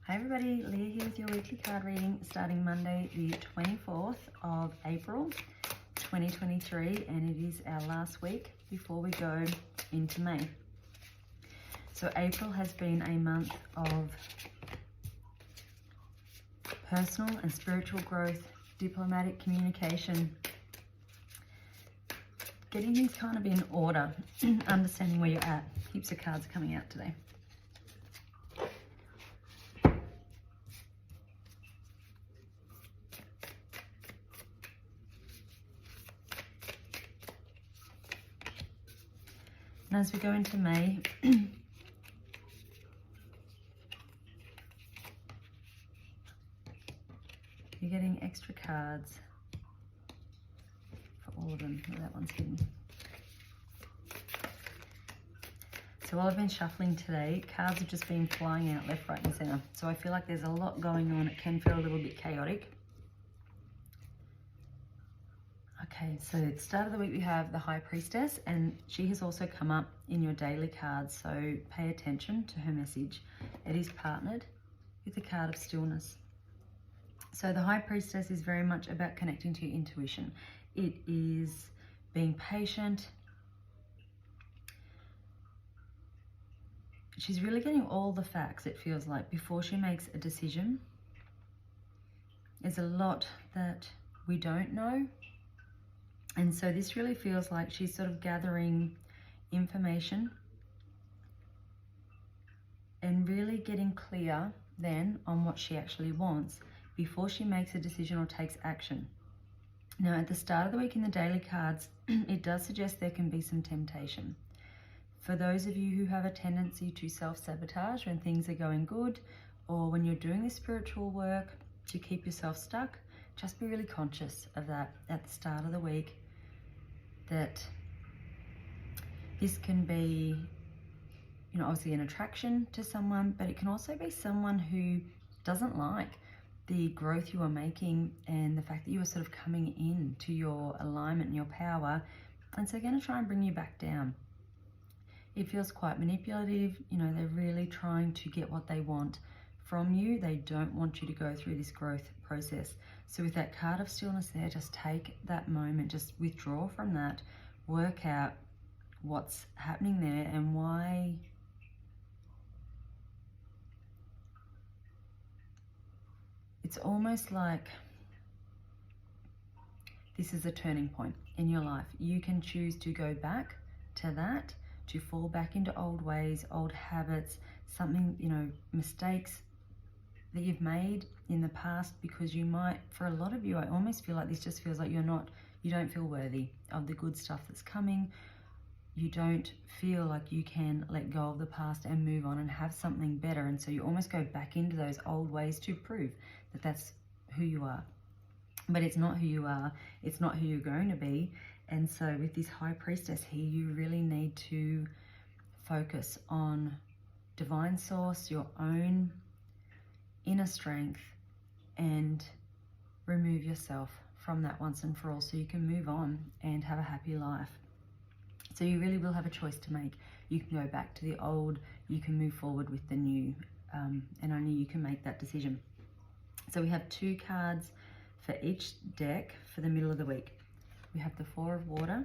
Hi everybody, Leah here with your weekly card reading starting Monday the 24th of April 2023, and it is our last week before we go into May. So April has been a month of personal and spiritual growth, diplomatic communication, getting things kind of in order, understanding where you're at. Heaps of cards coming out today. And as we go into May, you're getting extra cards for all of them. Oh, that one's hidden. So while I've been shuffling today, cards have just been flying out left, right and center. So I feel like there's a lot going on. It can feel a little bit chaotic. Okay, so at the start of the week we have the High Priestess, and she has also come up in your daily cards, so pay attention to her message. It is partnered with the card of Stillness. So the High Priestess is very much about connecting to your intuition. It is being patient. She's really getting all the facts, it feels like, before she makes a decision. There's a lot that we don't know. And so this really feels like she's sort of gathering information and really getting clear then on what she actually wants before she makes a decision or takes action. Now, at the start of the week in the daily cards, it does suggest there can be some temptation. For those of you who have a tendency to self-sabotage when things are going good, or when you're doing this spiritual work to keep yourself stuck, just be really conscious of that at the start of the week, that this can be, you know, obviously an attraction to someone, but it can also be someone who doesn't like the growth you are making and the fact that you are sort of coming in to your alignment and your power, and so they're going to try and bring you back down. It feels quite manipulative. You know, they're really trying to get what they want from you. They don't want you to go through this growth process. So with that card of Stillness there, just take that moment, just withdraw from that, work out what's happening there and why. It's almost like this is a turning point in your life. You can choose to go back to that, to fall back into old ways, old habits, something, you know, mistakes that you've made in the past, because you might, for a lot of you, I almost feel like this just feels like you don't feel worthy of the good stuff that's coming. You don't feel like you can let go of the past and move on and have something better. And so you almost go back into those old ways to prove that that's who you are. But it's not who you are. It's not who you're going to be. And so with this High Priestess here, you really need to focus on divine source, your own inner strength, and remove yourself from that once and for all so you can move on and have a happy life. So you really will have a choice to make. You can go back to the old, you can move forward with the new, and only you can make that decision. So we have 2 cards for each deck for the middle of the week. We have the 4 of Water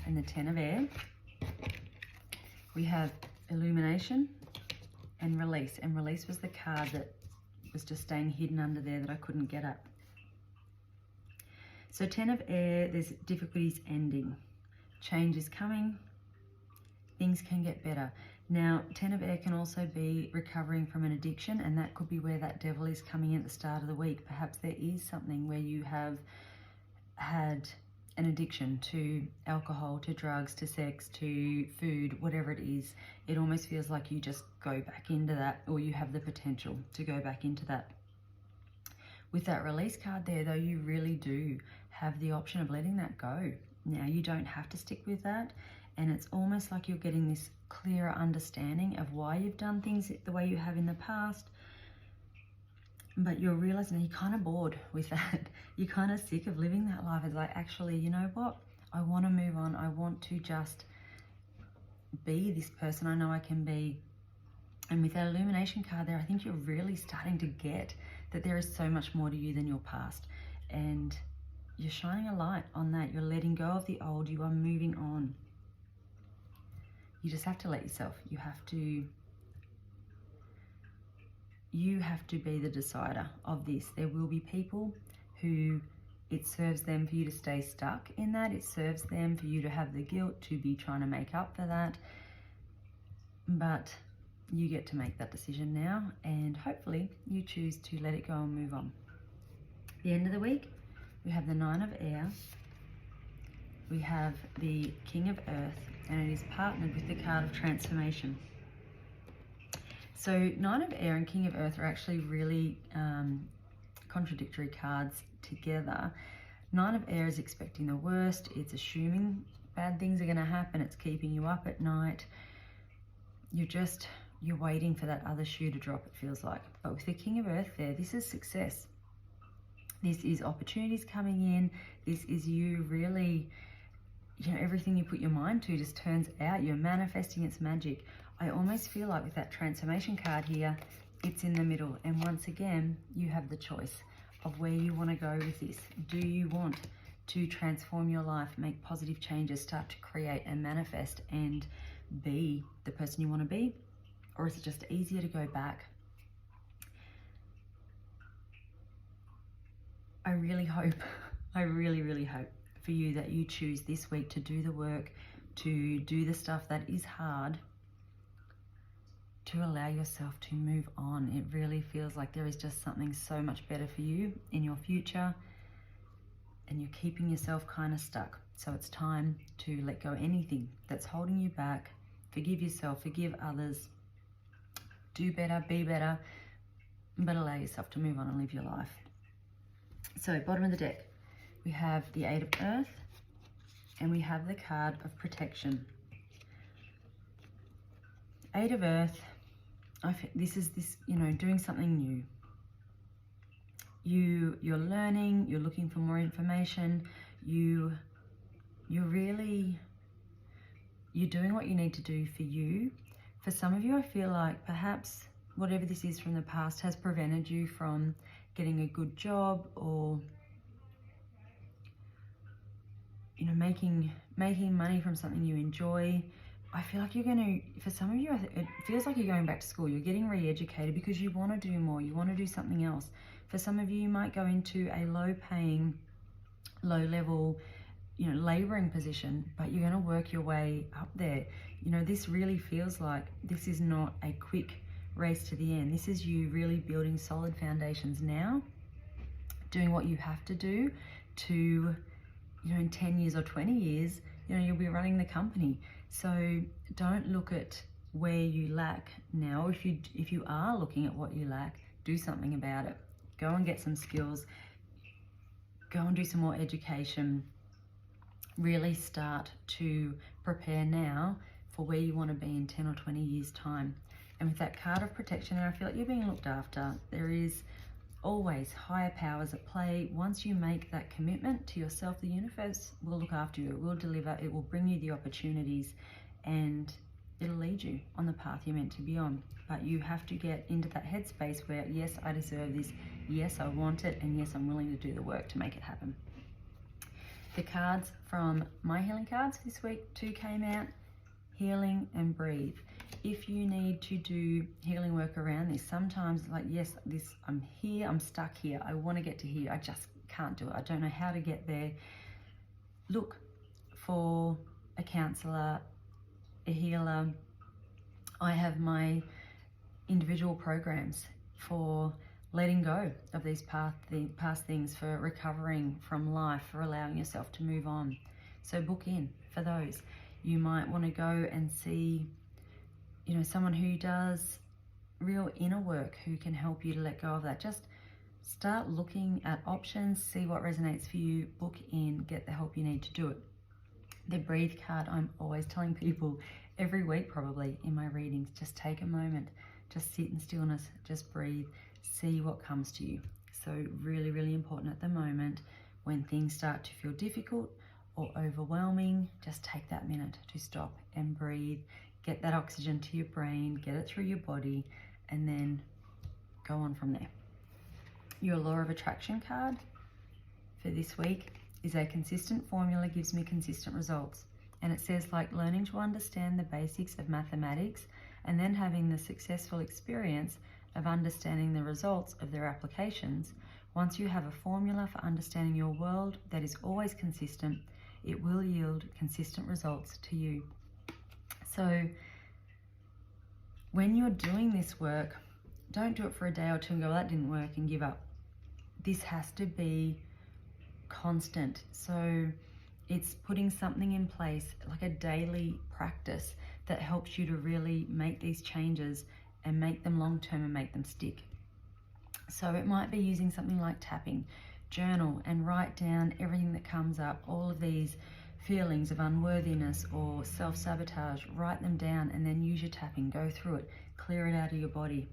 and the 10 of Air. We have Illumination and Release. And Release was the card that was just staying hidden under there that I couldn't get at. So 10 of Air, there's difficulties ending. Change is coming. Things can get better. Now, 10 of Air can also be recovering from an addiction, and that could be where that devil is coming in at the start of the week. Perhaps there is something where you have had an addiction to alcohol, to drugs, to sex, to food, whatever it is. It almost feels like you just go back into that, or you have the potential to go back into that. With that Release card there, though, you really do have the option of letting that go. Now, you don't have to stick with that, and it's almost like you're getting this clearer understanding of why you've done things the way you have in the past, but you're realizing you're kind of bored with that. You're kind of sick of living that life. It's like, actually, you know what? I want to move on. I want to just be this person I know I can be. And with that illumination card there, I think you're really starting to get that there is so much more to you than your past. And you're shining a light on that. You're letting go of the old. You are moving on. You just have to let yourself. You have to be the decider of this. There will be people who it serves them for you to stay stuck in that. It serves them for you to have the guilt, to be trying to make up for that. But you get to make that decision now, and hopefully you choose to let it go and move on. The end of the week, we have the Nine of Air, we have the King of Earth, and it is partnered with the card of transformation. So Nine of Air and King of Earth are actually really contradictory cards together. Nine of Air is expecting the worst. It's assuming bad things are going to happen. It's keeping you up at night. You're waiting for that other shoe to drop, it feels like. But with the King of Earth there, this is success. This is opportunities coming in. This is you really, everything you put your mind to just turns out. You're manifesting its magic. I almost feel like with that transformation card here, it's in the middle. And once again, you have the choice of where you want to go with this. Do you want to transform your life, make positive changes, start to create and manifest and be the person you want to be? Or is it just easier to go back? I really hope, I really, really hope for you that you choose this week to do the work, to do the stuff that is hard, to allow yourself to move on. It really feels like there is just something so much better for you in your future, and you're keeping yourself kind of stuck. So it's time to let go of anything that's holding you back. Forgive yourself, forgive others, do better, be better, but allow yourself to move on and live your life. So bottom of the deck, we have the Eight of Earth, and we have the card of protection. Eight of Earth, this is doing something new. You're learning, you're looking for more information, you're doing what you need to do for you. For some of you, I feel like perhaps whatever this is from the past has prevented you from getting a good job, or making money from something you enjoy. I feel like for some of you, it feels like you're going back to school. You're getting re-educated because you want to do more. You want to do something else. For some of you, you might go into a low-paying, low-level, laboring position, but you're going to work your way up there. This really feels like this is not a quick race to the end. This is you really building solid foundations now, doing what you have to do to, in 10 years or 20 years, you'll be running the company. So don't look at where you lack now. If you are looking at what you lack, do something about it. Go and get some skills. Go and do some more education. Really start to prepare now for where you want to be in 10 or 20 years' time. And with that card of protection, and I feel like you're being looked after, there is always higher powers at play. Once you make that commitment to yourself, the universe will look after you. It will deliver. It will bring you the opportunities, and it'll lead you on the path you're meant to be on. But you have to get into that headspace where, yes, I deserve this. Yes, I want it. And yes, I'm willing to do the work to make it happen. The cards from my healing cards this week, 2 came out. Healing and breathe. If you need to do healing work around this, sometimes I'm here, I'm stuck here, I want to get to here, I just can't do it, I don't know how to get there. Look for a counselor, a healer. I have my individual programs for letting go of these past things, for recovering from life, for allowing yourself to move on. So book in for those. You might want to go and see, someone who does real inner work, who can help you to let go of that. Just start looking at options, see what resonates for you, book in, get the help you need to do it. The breathe card, I'm always telling people every week probably in my readings, just take a moment, just sit in stillness, just breathe, see what comes to you. So really, really important at the moment when things start to feel difficult or overwhelming, just take that minute to stop and breathe. get that oxygen to your brain, get it through your body, and then go on from there. Your law of attraction card for this week is a consistent formula gives me consistent results. And it says, like learning to understand the basics of mathematics and then having the successful experience of understanding the results of their applications, once you have a formula for understanding your world that is always consistent, it will yield consistent results to you. So when you're doing this work, don't do it for a day or two and go, well, that didn't work, and give up. This has to be constant. So it's putting something in place, like a daily practice that helps you to really make these changes and make them long-term and make them stick. So it might be using something like tapping. Journal and write down everything that comes up, all of these feelings of unworthiness or self-sabotage. Write them down and then use your tapping. Go through it, clear it out of your body.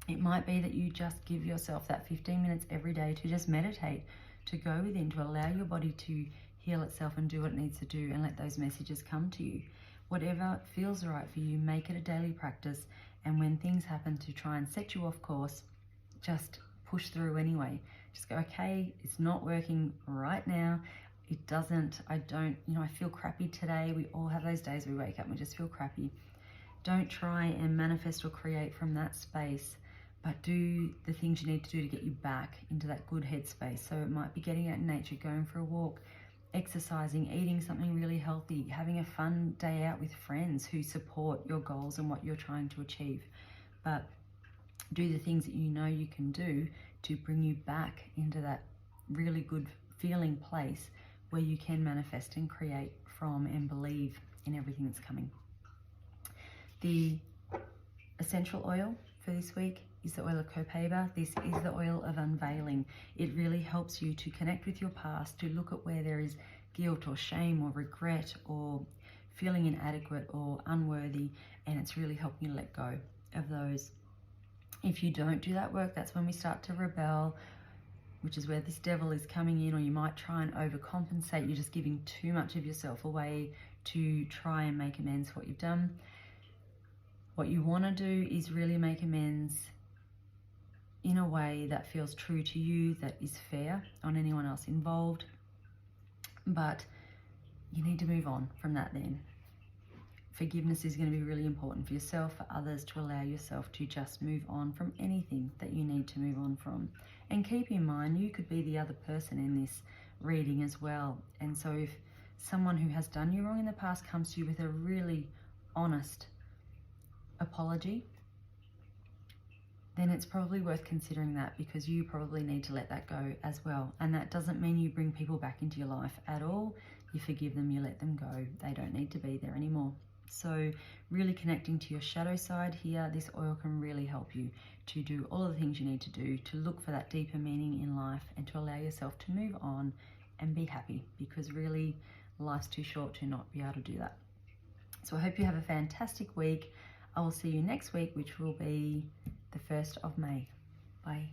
It might be that you just give yourself that 15 minutes every day to just meditate, to go within, to allow your body to heal itself and do what it needs to do, and let those messages come to you. Whatever feels right for you, make it a daily practice. And when things happen to try and set you off course, just push through anyway. Just go, okay, it's not working right now. It doesn't, I feel crappy today. We all have those days we wake up and we just feel crappy. Don't try and manifest or create from that space, but do the things you need to do to get you back into that good headspace. So it might be getting out in nature, going for a walk, exercising, eating something really healthy, having a fun day out with friends who support your goals and what you're trying to achieve. But do the things that you know you can do to bring you back into that really good feeling place where you can manifest and create from and believe in everything that's coming. The essential oil for this week is the oil of Copaiba. This is the oil of unveiling. It really helps you to connect with your past, to look at where there is guilt or shame or regret or feeling inadequate or unworthy, and it's really helping you let go of those. If you don't do that work, that's when we start to rebel, which is where this devil is coming in, or you might try and overcompensate. You're just giving too much of yourself away to try and make amends for what you've done. What you want to do is really make amends in a way that feels true to you, that is fair on anyone else involved. But you need to move on from that then. Forgiveness is going to be really important for yourself, for others, to allow yourself to just move on from anything that you need to move on from. And keep in mind, you could be the other person in this reading as well. And so if someone who has done you wrong in the past comes to you with a really honest apology, then it's probably worth considering that, because you probably need to let that go as well. And that doesn't mean you bring people back into your life at all. You forgive them, you let them go. They don't need to be there anymore. So really connecting to your shadow side here, this oil can really help you to do all of the things you need to do to look for that deeper meaning in life and to allow yourself to move on and be happy, because really life's too short to not be able to do that. So I hope you have a fantastic week. I will see you next week, which will be the 1st of May. Bye.